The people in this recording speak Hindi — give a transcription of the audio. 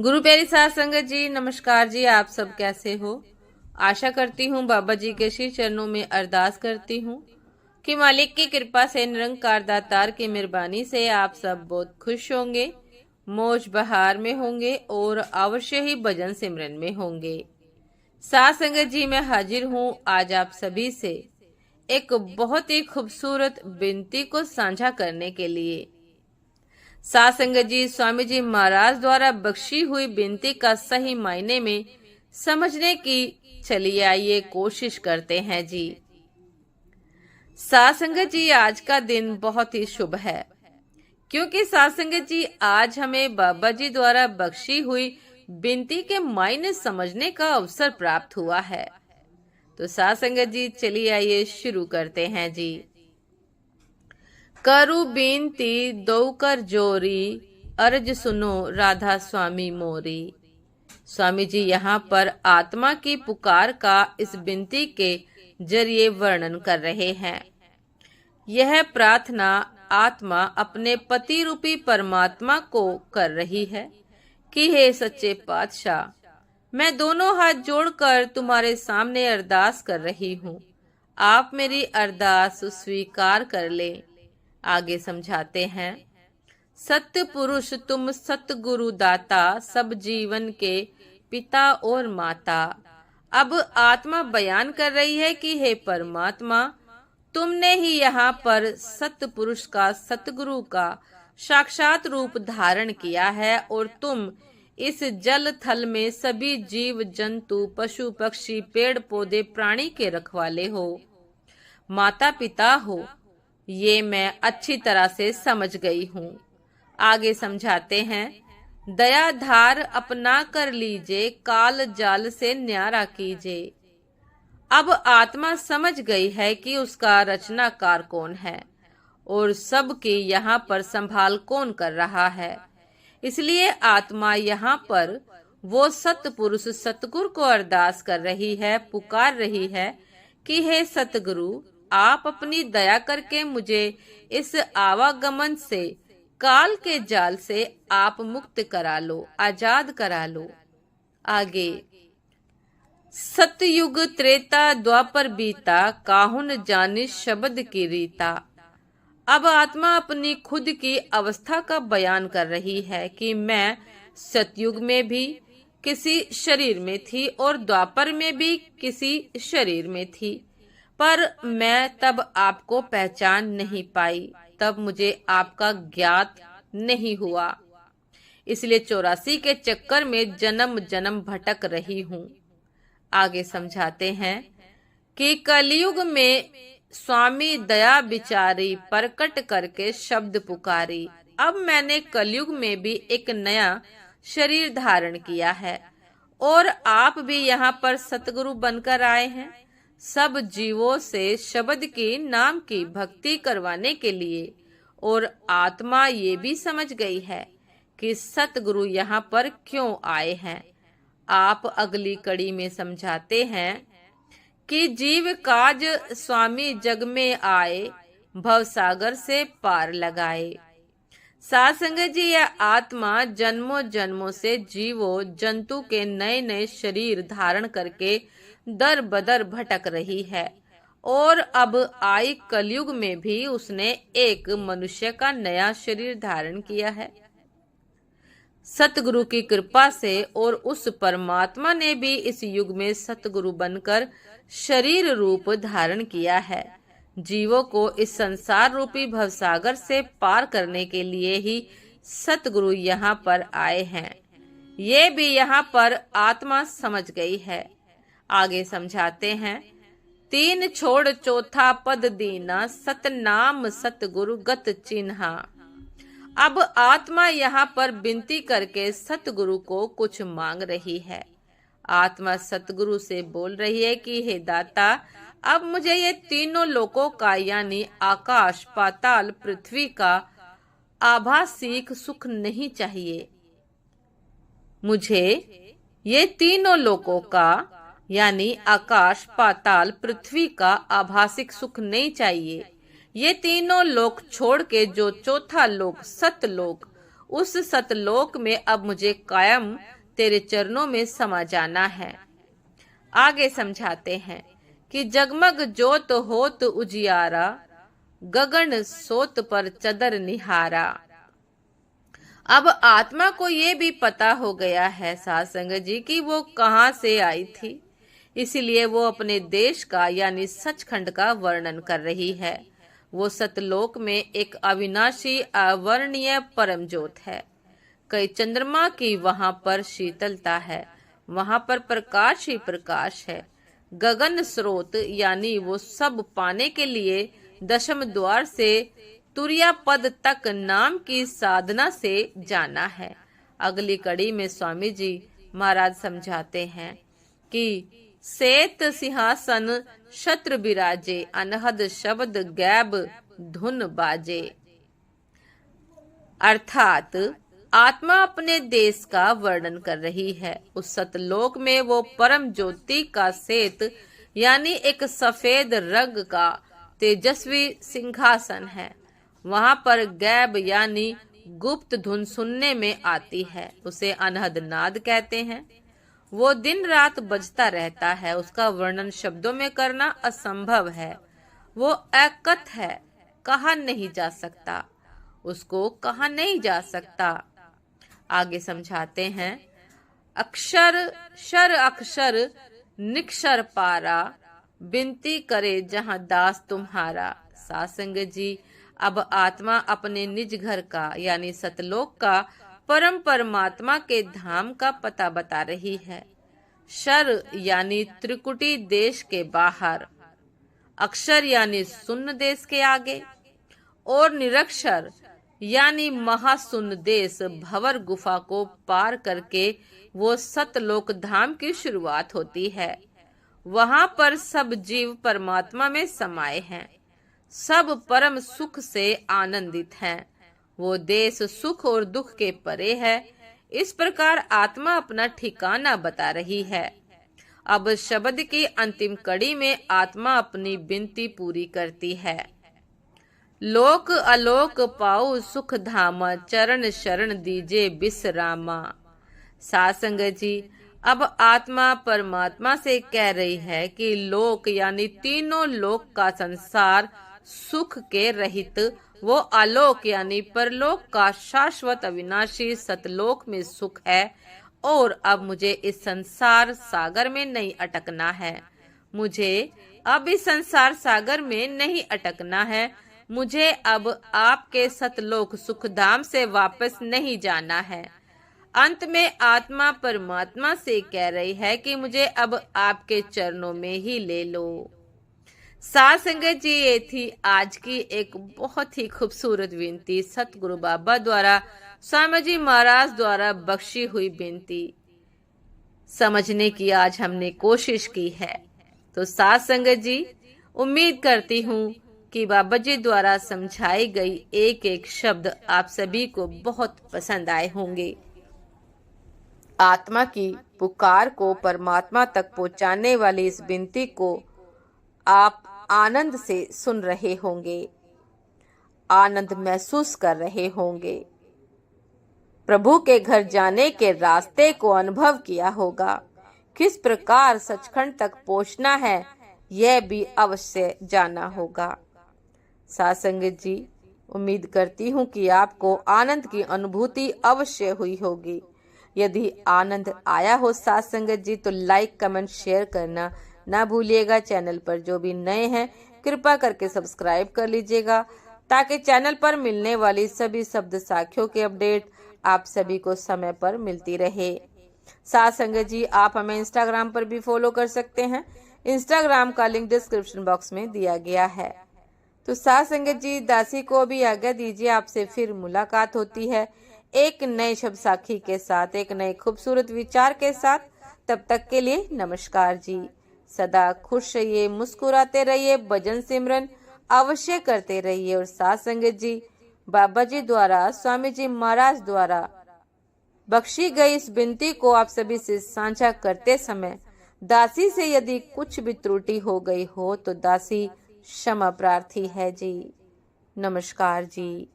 गुरु प्यारी साध संगत जी, नमस्कार जी। आप सब कैसे हो? आशा करती हूँ बाबा जी के श्री चरणों में अरदास करती हूँ कि मालिक की कृपा से, निरंकार दातार की मेहरबानी से आप सब बहुत खुश होंगे, मौज बहार में होंगे और अवश्य ही भजन सिमरन में होंगे। साध संगत जी, मैं हाजिर हूँ आज आप सभी से एक बहुत ही खूबसूरत विनती को साझा करने के लिए। साध संगत जी, स्वामी जी महाराज द्वारा बख्शी हुई विनती का सही मायने में समझने की चलिए आइए कोशिश करते हैं जी। साध संगत जी, आज का दिन बहुत ही शुभ है, क्योंकि साध संगत जी आज हमें बाबा जी द्वारा बख्शी हुई विनती के मायने समझने का अवसर प्राप्त हुआ है। तो साध संगत जी चलिए आइए शुरू करते हैं जी। करू बीनती दो कर जोरी, अर्ज सुनो राधा स्वामी मोरी। स्वामी जी यहाँ पर आत्मा की पुकार का इस विनती के जरिए वर्णन कर रहे हैं। यह प्रार्थना आत्मा अपने पति रूपी परमात्मा को कर रही है कि हे सच्चे पातशाह, मैं दोनों हाथ जोड़कर तुम्हारे सामने अरदास कर रही हूँ, आप मेरी अरदास स्वीकार कर ले। आगे समझाते हैं, सत्य पुरुष तुम सतगुरु दाता, सब जीवन के पिता और माता। अब आत्मा बयान कर रही है कि हे परमात्मा, तुमने ही यहाँ पर सत्य पुरुष का, सतगुरु का साक्षात रूप धारण किया है और तुम इस जल थल में सभी जीव जंतु, पशु पक्षी, पेड़ पौधे, प्राणी के रखवाले हो, माता पिता हो। ये मैं अच्छी तरह से समझ गई हूँ। आगे समझाते हैं, दया धार अपना कर लीजिए, काल जाल से न्यारा कीजिए। अब आत्मा समझ गई है कि उसका रचनाकार कौन है और सबकी यहाँ पर संभाल कौन कर रहा है। इसलिए आत्मा यहाँ पर वो सतपुरुष सतगुरु को अरदास कर रही है, पुकार रही है कि हे सतगुरु, आप अपनी दया करके मुझे इस आवागमन से, काल के जाल से आप मुक्त करा लो, आजाद करा लो। आगे, सतयुग त्रेता द्वापर बीता, काहुन जाने शब्द की रीता। अब आत्मा अपनी खुद की अवस्था का बयान कर रही है कि मैं सतयुग में भी किसी शरीर में थी और द्वापर में भी किसी शरीर में थी, पर मैं तब आपको पहचान नहीं पाई, तब मुझे आपका ज्ञात नहीं हुआ। इसलिए 84 के चक्कर में जन्म जन्म भटक रही हूँ। आगे समझाते हैं कि कलयुग में स्वामी दया विचारी, प्रकट करके शब्द पुकारी। अब मैंने कलयुग में भी एक नया शरीर धारण किया है और आप भी यहाँ पर सतगुरु बनकर आए हैं, सब जीवों से शब्द की, नाम की भक्ति करवाने के लिए। और आत्मा ये भी समझ गई है कि सतगुरु यहाँ पर क्यों आए हैं। आप अगली कड़ी में समझाते हैं कि जीव काज स्वामी जग में आए, भवसागर से पार लगाए। साध संगत जी, यह आत्मा जन्मों जन्मों से जीवों जंतु के नए नए शरीर धारण करके दर बदर भटक रही है और अब आई कलयुग में भी उसने एक मनुष्य का नया शरीर धारण किया है। सतगुरु की कृपा से और उस परमात्मा ने भी इस युग में सतगुरु बनकर शरीर रूप धारण किया है। जीवों को इस संसार रूपी भवसागर से पार करने के लिए ही सतगुरु यहाँ पर आए हैं। ये भी यहाँ पर आत्मा समझ गई है। आगे समझाते हैं, तीन छोड़ चौथा पद दीना, सतनाम सतगुरु गत चिन्हा। अब आत्मा यहाँ पर विनती करके सतगुरु को कुछ मांग रही है। आत्मा सतगुरु से बोल रही है कि हे दाता, अब मुझे ये तीनों लोकों का, यानी आकाश, पाताल, पृथ्वी का आभासिक सुख नहीं चाहिए। मुझे ये तीनों लोकों का, यानी आकाश, पाताल, पृथ्वी का आभासिक सुख नहीं चाहिए। ये तीनों लोक छोड़ के जो चौथा लोक, सतलोक, उस सतलोक में अब मुझे कायम तेरे चरणों में समा जाना है। आगे समझाते हैं कि जगमग जोत होत उजियारा, गगन सोत पर चदर निहारा। अब आत्मा को ये भी पता हो गया है साध संगत जी कि वो कहाँ से आई थी, इसीलिए वो अपने देश का यानी सचखंड का वर्णन कर रही है। वो सतलोक में एक अविनाशी अवर्णीय परम ज्योत है। कई चंद्रमा की वहां पर शीतलता है, वहां पर प्रकाश ही प्रकाश है। गगन स्रोत यानी वो सब पाने के लिए दशम द्वार से तुरिया पद तक नाम की साधना से जाना है। अगली कड़ी में स्वामी जी महाराज समझाते हैं कि सेत सिंहासन छत्र बिराजे, अनहद शब्द गैब धुन बाजे। अर्थात आत्मा अपने देश का वर्णन कर रही है। उस सतलोक में वो परम ज्योति का सेत यानी एक सफेद रंग का तेजस्वी सिंहासन है। वहां पर गैब यानी गुप्त धुन सुनने में आती है, उसे अनहद नाद कहते हैं। वो दिन रात बजता रहता है, उसका वर्णन शब्दों में करना असंभव है। वो अकथ है, कहा नहीं जा सकता, उसको कहा नहीं जा सकता। आगे समझाते हैं, अक्षर शर अक्षर निक्षर पारा, बिनती करे जहां दास तुम्हारा। साध संगत जी अब आत्मा अपने निज घर का यानी सतलोक का परम परमात्मा के धाम का पता बता रही है। शर यानी त्रिकुटी देश के बाहर, अक्षर यानी शून्य देश के आगे, और निरक्षर यानी महाशून्य देश भंवर गुफा को पार करके वो सतलोक धाम की शुरुआत होती है। वहां पर सब जीव परमात्मा में समाये हैं, सब परम सुख से आनंदित हैं। वो देश सुख और दुख के परे है। इस प्रकार आत्मा अपना ठिकाना बता रही है। अब शब्द की अंतिम कड़ी में आत्मा अपनी विनती पूरी करती है। लोक अलोक पाओ सुख धामा, चरण शरण दीजे विश्रामा। साध संगत जी अब आत्मा परमात्मा से कह रही है कि लोक यानी तीनों लोक का संसार सुख के रहित, वो आलोक यानी परलोक का शाश्वत अविनाशी सतलोक में सुख है। और अब मुझे इस संसार सागर में नहीं अटकना है, मुझे अब इस संसार सागर में नहीं अटकना है। मुझे अब आपके सतलोक सुखधाम से वापस नहीं जाना है। अंत में आत्मा परमात्मा से कह रही है कि मुझे अब आपके चरणों में ही ले लो। साध संगत जी ये थी आज की एक बहुत ही खूबसूरत विनती, सतगुरु बाबा द्वारा स्वामी जी महाराज द्वारा बख्शी हुई विनती समझने की आज हमने कोशिश की है। तो साध संगत जी उम्मीद करती हूँ कि बाबा जी द्वारा समझाई गई एक एक शब्द आप सभी को बहुत पसंद आए होंगे। आत्मा की पुकार को परमात्मा तक पहुंचाने वाली इस विनती को आप आनंद से सुन रहे होंगे, आनंद महसूस कर रहे होंगे, प्रभु के घर जाने के रास्ते को अनुभव किया होगा। किस प्रकार सचखंड तक पहुंचना है यह भी अवश्य जाना होगा। साध संगत जी उम्मीद करती हूँ कि आपको आनंद की अनुभूति अवश्य हुई होगी। यदि आनंद आया हो साध संगत जी तो लाइक कमेंट शेयर करना ना भूलिएगा। चैनल पर जो भी नए हैं कृपा करके सब्सक्राइब कर लीजिएगा ताकि चैनल पर मिलने वाली सभी शब्द साखियों के अपडेट आप सभी को समय पर मिलती रहे। साध संगत जी आप हमें इंस्टाग्राम पर भी फॉलो कर सकते हैं, इंस्टाग्राम का लिंक डिस्क्रिप्शन बॉक्स में दिया गया है। तो साध संगत जी दासी को भी आज्ञा दीजिए, आपसे फिर मुलाकात होती है एक नए शब्द साखी के साथ, एक नए खूबसूरत विचार के साथ। तब तक के लिए नमस्कार जी। सदा खुश रहिए, मुस्कुराते रहिए, भजन सिमरन अवश्य करते रहिए। और साध संगत जी बाबा जी द्वारा स्वामी जी महाराज द्वारा बख्शी गई इस विनती को आप सभी से साझा करते समय दासी से यदि कुछ भी त्रुटि हो गई हो तो दासी क्षमा प्रार्थी है जी। नमस्कार जी।